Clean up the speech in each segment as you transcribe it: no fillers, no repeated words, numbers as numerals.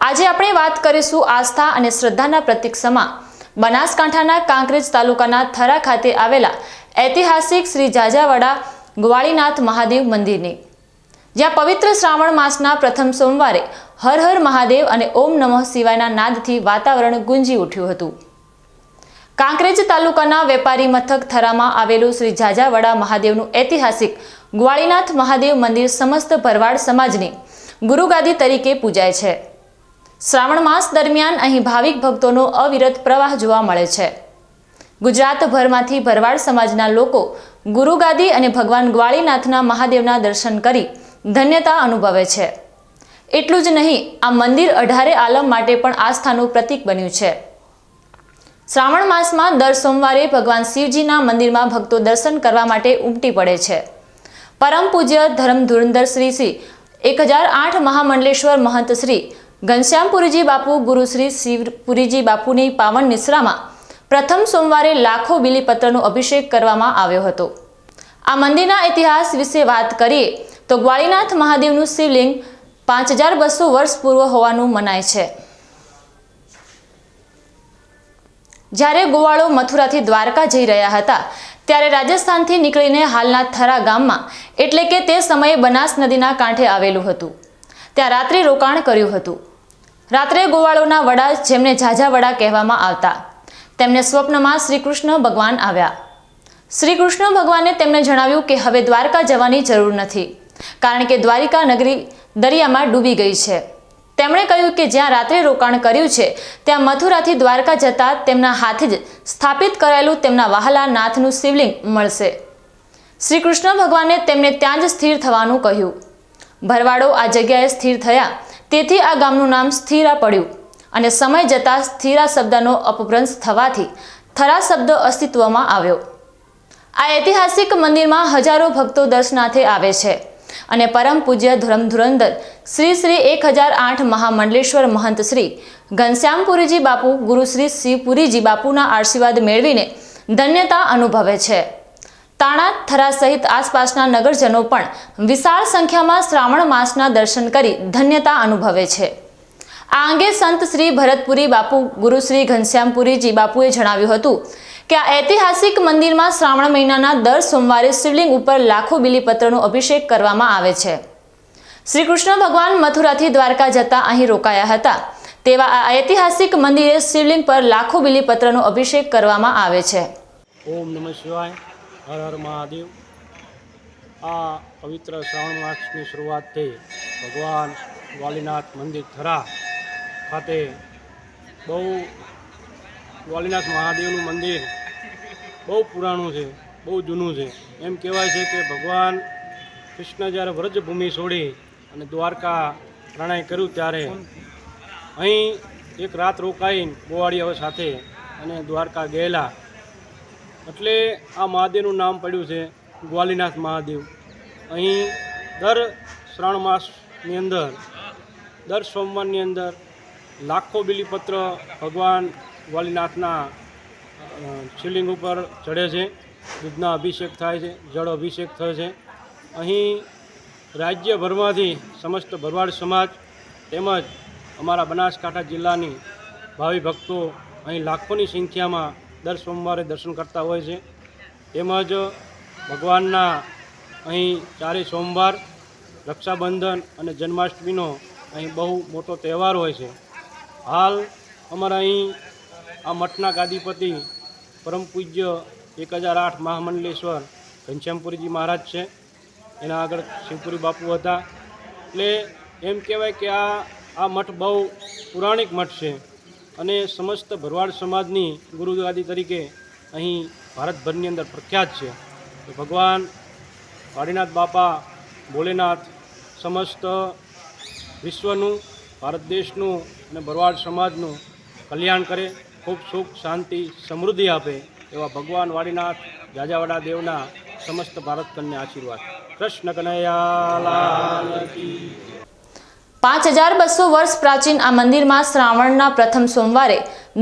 આજે આપણે વાત કરીશું આસ્થા અને શ્રદ્ધાના પ્રતીક સમા બનાસકાંઠાના કાંકરેજ તાલુકાના થરા ખાતે આવેલા ઐતિહાસિક શ્રી જાજાવડા ગ્વાળીનાથ મહાદેવ મંદિરની, જ્યાં પવિત્ર શ્રાવણ માસના પ્રથમ સોમવારે હર હર મહાદેવ અને ઓમ નમઃ શિવાયના નાદથી વાતાવરણ ગુંજી ઉઠ્યું હતું। કાંકરેજ તાલુકાના વેપારી મથક થરામાં આવેલું શ્રી જાજાવડા મહાદેવનું ઐતિહાસિક ગ્વાળીનાથ મહાદેવ મંદિર સમસ્ત ભરવાડ સમાજની ગુરુગાદી તરીકે પૂજાય છે। શ્રાવણ માસ દરમિયાન અહીં ભાવિક ભક્તોનો અવિરત પ્રવાહ જોવા મળે છે। ગુજરાતભરમાંથી ભરવાડ સમાજના લોકો ગુરુગાદી અને ભગવાન ગ્વાળીનાથના મહાદેવના દર્શન કરી ધન્યતા અનુભવે છે। એટલું જ નહીં, આ મંદિર 18 આલમ માટે પણ આસ્થાનું પ્રતીક બન્યું છે। શ્રાવણ માસમાં દર સોમવારે ભગવાન શિવજીના મંદિરમાં ભક્તો દર્શન કરવા માટે ઉમટી પડે છે। પરમ પૂજ્ય ધર્મ ધુરંધર શ્રી 1008 મહામંડલેશ્વર મહંત શ્રી ઘનશ્યામપુરીજી બાપુ ગુરુ શ્રી શિવપુરીજી બાપુની પાવન નિશ્રામાં પ્રથમ સોમવારે લાખો બીલીપત્રનો અભિષેક કરવામાં આવ્યો હતો। આ મંદિરના ઇતિહાસ વિશે વાત કરીએ તો ગ્વાળીનાથ મહાદેવનું શિવલિંગ 5200 વર્ષ પૂર્વ હોવાનું મનાય છે। જ્યારે ગોવાળો મથુરાથી દ્વારકા જઈ રહ્યા હતા ત્યારે રાજસ્થાનથી નીકળીને હાલના થરા ગામમાં એટલે કે તે સમયે બનાસ નદીના કાંઠે આવેલું હતું, ત્યાં રાત્રિ રોકાણ કર્યું હતું। રાત્રે ગોવાળોના વડા, જેમને જાજાવડા કહેવામાં આવતા, તેમને સ્વપ્નમાં શ્રી કૃષ્ણ ભગવાન આવ્યા। શ્રી કૃષ્ણ ભગવાને તેમને જણાવ્યું કે હવે દ્વારકા જવાની જરૂર નથી, કારણ કે દ્વારિકા નગરી દરિયામાં ડૂબી ગઈ છે। તેમણે કહ્યું કે જ્યાં રાત્રે રોકાણ કર્યું છે ત્યાં મથુરાથી દ્વારકા જતા તેમના હાથે જ સ્થાપિત કરાયેલું તેમના વહાલા નાથનું શિવલિંગ મળશે। શ્રી કૃષ્ણ ભગવાને તેમને ત્યાં જ સ્થિર થવાનું કહ્યું। ભરવાડો આ જગ્યાએ સ્થિર થયા, તેથી આ ગામનું નામ સ્થિરા પડ્યું અને સમય જતાં સ્થિરા શબ્દનો અપભ્રંશ થવાથી થરા શબ્દ અસ્તિત્વમાં આવ્યો। આ ઐતિહાસિક મંદિરમાં હજારો ભક્તો દર્શનાર્થે આવે છે અને પરમ પૂજ્ય ધર્મ ધુરંધર શ્રી 1008 મહામંડલેશ્વર મહંત શ્રી ઘનશ્યામપુરીજી બાપુ ગુરુ શ્રી શિવપુરીજી બાપુના આશીર્વાદ મેળવીને ધન્યતા અનુભવે છે। તાણા, થરા સહિત આસપાસના નગરજનો પણ વિશાળ સંખ્યામાં શ્રાવણ માસના દર્શન કરી ધન્યતા અનુભવે છે। આ અંગે સંત શ્રી ભરતપુરી બાપુ ગુરુ શ્રી ઘનશ્યામપુરીજી બાપુએ જણાવ્યું હતું કે આ ઐતિહાસિક મંદિરમાં શ્રાવણ મહિનાના દર સોમવારે શિવલિંગ ઉપર લાખો બીલીપત્રનો અભિષેક કરવામાં આવે છે। શ્રી કૃષ્ણ ભગવાન મથુરાથી દ્વારકા જતા અહીં રોકાયા હતા, તેવા આ ઐતિહાસિક મંદિરે શિવલિંગ પર લાખો બીલીપત્રનો અભિષેક કરવામાં આવે છે। ઓમ નમઃ શિવાય, હર હર મહાદેવ। આ પવિત્ર શ્રાવણ માસની શરૂઆતથી ભગવાન ગ્વાળીનાથ મંદિર થરા ખાતે ગ્વાળીનાથ મહાદેવનું મંદિર બહુ પુરાણું છે, બહુ જૂનું છે। એમ કહેવાય છે કે ભગવાન કૃષ્ણ જ્યારે વ્રજભૂમિ છોડી અને દ્વારકા પ્રણય કર્યું ત્યારે અહીં એક રાત રોકાઈને ગોવાળીઓ સાથે અને દ્વારકા ગયેલા, એટલે આ મહાદેવનું નામ પડ્યું છે ગ્વાળીનાથ મહાદેવ। અહીં દર શ્રાવણ માસની અંદર, દર સોમવારની અંદર લાખો બીલીપત્ર ભગવાન ગ્વાળીનાથના શિવલિંગ ઉપર ચડે છે, દૂધના અભિષેક થાય છે, જળ અભિષેક થાય છે। અહીં રાજ્યભરમાંથી સમસ્ત ભરવાડ સમાજ તેમજ અમારા બનાસકાંઠા જિલ્લાની ભાવિ ભક્તો અહીં લાખોની સંખ્યામાં દર સોમવારે દર્શન કરતા હોય છે। તેમજ ભગવાનના અહીં ચારેય સોમવાર, રક્ષાબંધન અને જન્માષ્ટમીનો અહીં બહુ મોટો તહેવાર હોય છે। હાલ અમારા અહીં આ મઠના ગાદીપતિ પરમ પૂજ્ય 1008 મહામંડલેશ્વર ઘનશ્યામપુરીજી મહારાજ છે, એના આગળ શિવપુરી બાપુ હતા। એટલે એમ કહેવાય કે આ મઠ બહુ પૌરાણિક મઠ છે અને સમસ્ત ભરવાડ સમાજની ગુરુગાદી તરીકે અહીં ભારતભરની અંદર પ્રખ્યાત છે। ભગવાન ગ્વાળીનાથ બાપા ભોલેનાથ સમસ્ત વિશ્વનું, ભારત દેશનું અને ભરવાડ સમાજનું કલ્યાણ કરે, ખૂબ સુખ, શાંતિ, સમૃદ્ધિ આપે એવા ભગવાન ગ્વાળીનાથ જાજાવડા દેવના સમસ્ત ભારતકનને આશીર્વાદ। કૃષ્ણ કનૈયા લાલ કી। 5200 વર્ષ પ્રાચીન આ મંદિરમાં શ્રાવણના પ્રથમ સોમવારે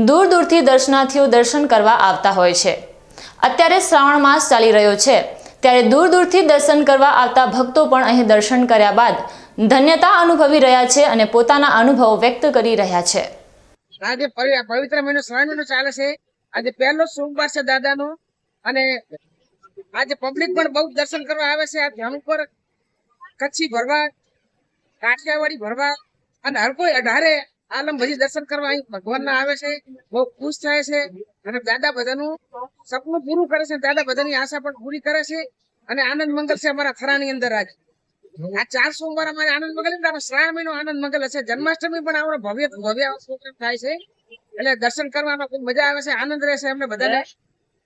દૂર દૂરથી દર્શનાર્થીઓ દર્શન કરવા આવતા હોય છે। અત્યારે શ્રાવણ માસ ચાલી રહ્યો છે, ત્યારે દૂર દૂરથી દર્શન કરવા આવતા ભક્તો પણ અહીં દર્શન કર્યા બાદ ધન્યતા અનુભવી રહ્યા છે અને પોતાના અનુભવો વ્યક્ત કરી રહ્યા છે. આજે પવિત્ર મહિનો શ્રાવણ મહિનો ચાલે છે. આજે પહેલો સોમવાર છે દાદાનો અને આજે પબ્લિક પણ બહુ દર્શન કરવા આવે છે. આ ધામ ઉપર કચ્છી ભરવા, કાઠિયાવાડી ભરવા અને હર કોઈ 18 આલમ ભજી દર્શન કરવા અહીં ભગવાનના આવે છે. બહુ ખુશ થાય છે અને દાદા બધાનું સપનું પૂરું કરે છે. દાદા બધાની આશા પણ પૂરી કરે છે અને આનંદ મંગલ છે અમારા થરાની અંદર. આજે આ 4 સોમવાર અમારે આનંદ મંગલ એટલે શ્રાવણ મહિનો આનંદ મંગલ હશે. જન્માષ્ટમી પણ આપણો ભવ્ય પ્રોગ્રામ થાય છે એટલે દર્શન કરવામાં ખૂબ મજા આવે છે, આનંદ રહેશે અમને બધાને.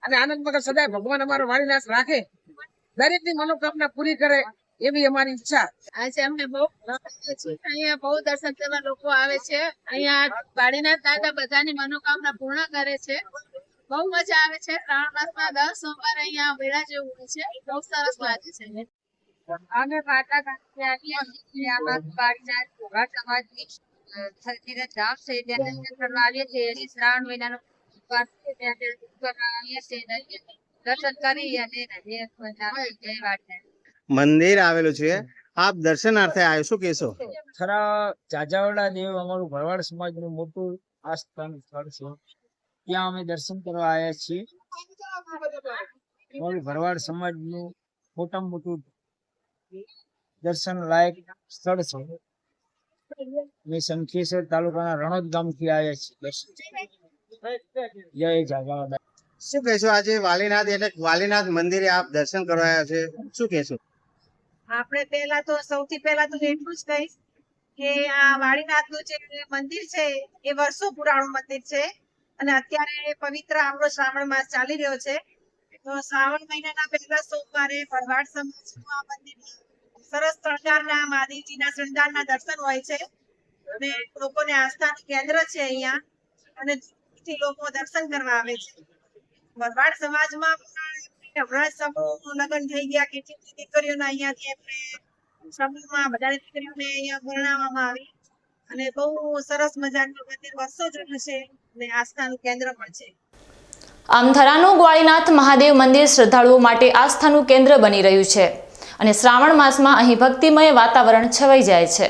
અને આનંદ મંગલ સદાય ભગવાન અમારો વાળીનાથ રાખે, દરેકની મનોકામના પૂરી કરે એવી અમારી ઈચ્છા. આજે અમને બહુ અહીંયા બહુ દર્શન કરવા લોકો આવે છે. અહીંયા વાડીનાથ દાદા બધાની મનોકામના પૂર્ણ કરે છે. બહુ મજા આવે છે. શ્રાવણ માસમાં 10 સોમવાર અહીંયા વેળા જેવું હોય છે. બહુ સરસ લાગે છે. અમે માતા ગાંધી વાડીનાથ ઘોઘા સમાજની ધીરજ ધામ છે ત્યાં દર્શન કરવા આવીએ છીએ. શ્રાવણ મહિનાનો ત્યાં કરવા આવીએ છીએ. દર્શન કરી અને જય વાડીનાથ. મંદિર આવેલું છે, આપ દર્શનાર્થે આવ્યો, શું કહેશો? ખરા જાજાવાડા દેવ અમારું ભરવાડ સમાજનું મોટું આસ્થાનું સ્થળ છે. ત્યાં અમે દર્શન કરવા આવ્યા છીએ. અમારું ભરવાડ સમાજનું મોટામાં મોટું દર્શન લાયક સ્થળ છે. અમે શંખેશ્વર તાલુકાના રણોદ ગામથી આવ્યા છીએ દર્શન. જય જાજાવાડા. શું કહેશો? આજે વાલીનાથ એટલે વાલીનાથ મંદિરે આપ દર્શન કરવા આવ્યા છે, શું કહેશો? આપણે પહેલા તો સૌથી પહેલા તો એટલું જ કહીશ કે આ વાડીનાથનું જે મંદિર છે એ વર્ષો પુરાણું મંદિર છે અને અત્યારે પવિત્ર આપણો શ્રાવણ માસ ચાલી રહ્યો છે. તો શ્રાવણ મહિનાના પહેલા સોમવારે ભરવાડ સમાજનું આ મંદિરમાં સરસ શણગારના મહાદેવજીના શણગારના દર્શન હોય છે અને લોકોને આસ્થાનું કેન્દ્ર છે અહીંયા અને દૂરથી લોકો દર્શન કરવા આવે છે. ભરવાડ સમાજમાં હમણાં સમૂહનું લગ્ન થઈ ગયા, કેટલી દીકરીઓના અહીંયાથી એમને સમૂહમાં બધા દીકરીઓને અહીંયા પરણાવવામાં આવી અને બહુ સરસ મજાનું મંદિર વર્ષો જૂનું છે અને આસ્થાનું કેન્દ્ર પણ છે. આમ થરાનું ગ્વાળીનાથ મહાદેવ મંદિર શ્રદ્ધાળુઓ માટે આસ્થાનું કેન્દ્ર બની રહ્યું છે અને શ્રાવણ માસમાં અહીં ભક્તિમય વાતાવરણ છવાઈ જાય છે.